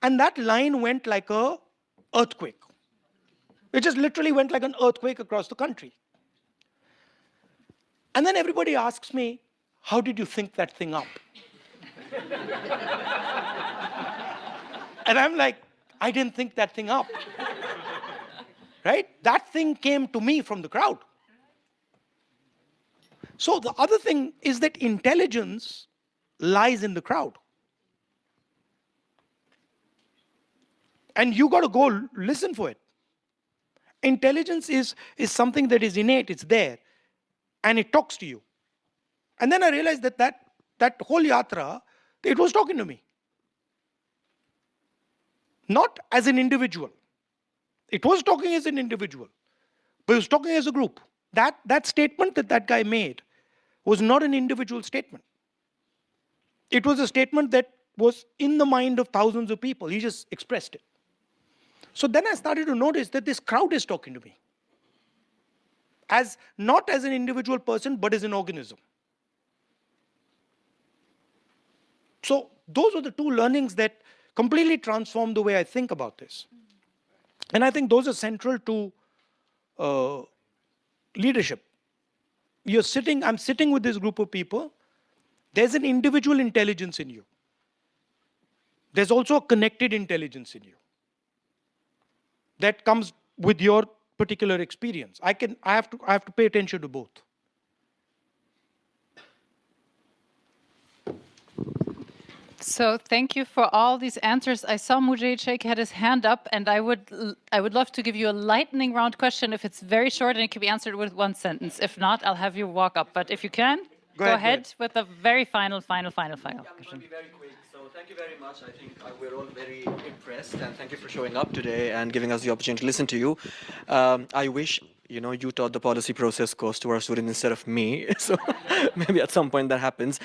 And that line went like an earthquake. It just literally went like an earthquake across the country. And then everybody asks me, how did you think that thing up? And I'm like, I didn't think that thing up. Right? That thing came to me from the crowd. So the other thing is that intelligence lies in the crowd. And you got to go listen for it. Intelligence is something that is innate, it's there. And it talks to you. And then I realized that whole yatra, it was talking to me. Not as an individual. It was talking as an individual. But it was talking as a group. That statement that guy made was not an individual statement. It was a statement that was in the mind of thousands of people. He just expressed it. So then I started to notice that this crowd is talking to me. Not as an individual person, but as an organism. So those are the two learnings that completely transformed the way I think about this. And I think those are central to leadership. I'm sitting with this group of people. There's an individual intelligence in you. there's also a connected intelligence in you that comes with your particular experience. I have to pay attention to both. So thank you for all these answers. I saw Mujahid Sheikh had his hand up, and I would love to give you a lightning round question if it's very short and it can be answered with one sentence. If not, I'll have you walk up. But if you can, go ahead with the very final question. I'm going to be very quick. So thank you very much. I think we're all very impressed, and thank you for showing up today and giving us the opportunity to listen to you. I wish you taught the policy process course to our students instead of me. So maybe at some point that happens.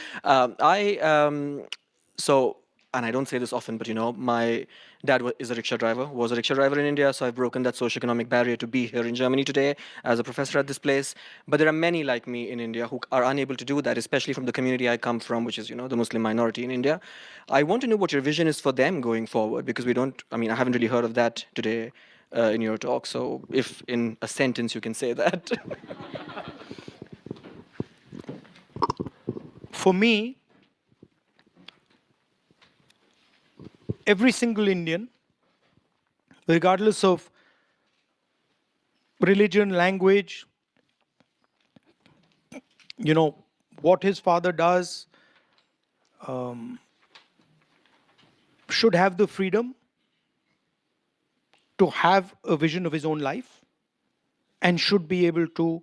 And I don't say this often, but my dad was a rickshaw driver in India, so I've broken that socioeconomic barrier to be here in Germany today as a professor at this place. But there are many like me in India who are unable to do that, especially from the community I come from, which is, the Muslim minority in India. I want to know what your vision is for them going forward, because I haven't really heard of that today in your talk. So if in a sentence you can say that. For me, every single Indian, regardless of religion, language, what his father does, should have the freedom to have a vision of his own life and should be able to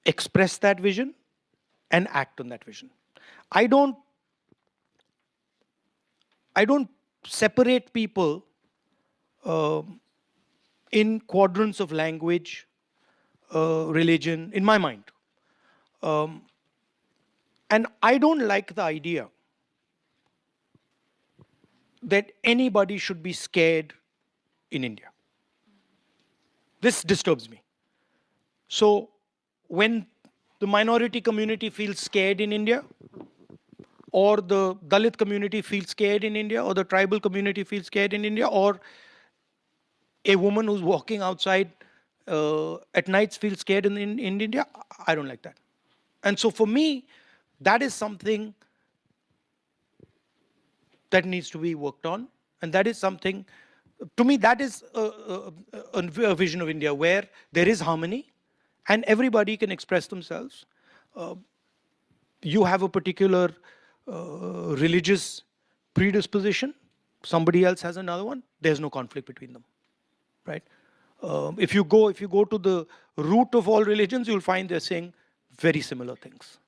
express that vision and act on that vision. I don't separate people in quadrants of language, religion, in my mind. And I don't like the idea that anybody should be scared in India. This disturbs me. So when the minority community feels scared in India, or the Dalit community feels scared in India, or the tribal community feels scared in India, or a woman who's walking outside at nights feels scared in India, I don't like that. And so for me, that is something that needs to be worked on. And that is something, to me, that is a vision of India where there is harmony and everybody can express themselves. You have a particular religious predisposition, somebody else has another one, there's no conflict between them, right? If you go to the root of all religions, you'll find they're saying very similar things,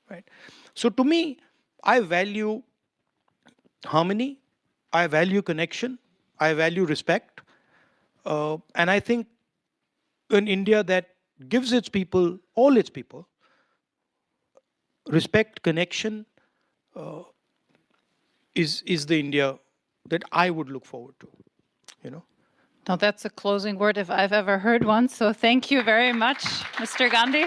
right? So to me, I value harmony, I value connection, I value respect, and I think an India that gives its people, all its people, respect, connection, is the India that I would look forward to, Now that's a closing word if I've ever heard one. So thank you very much, Mr. Gandhi.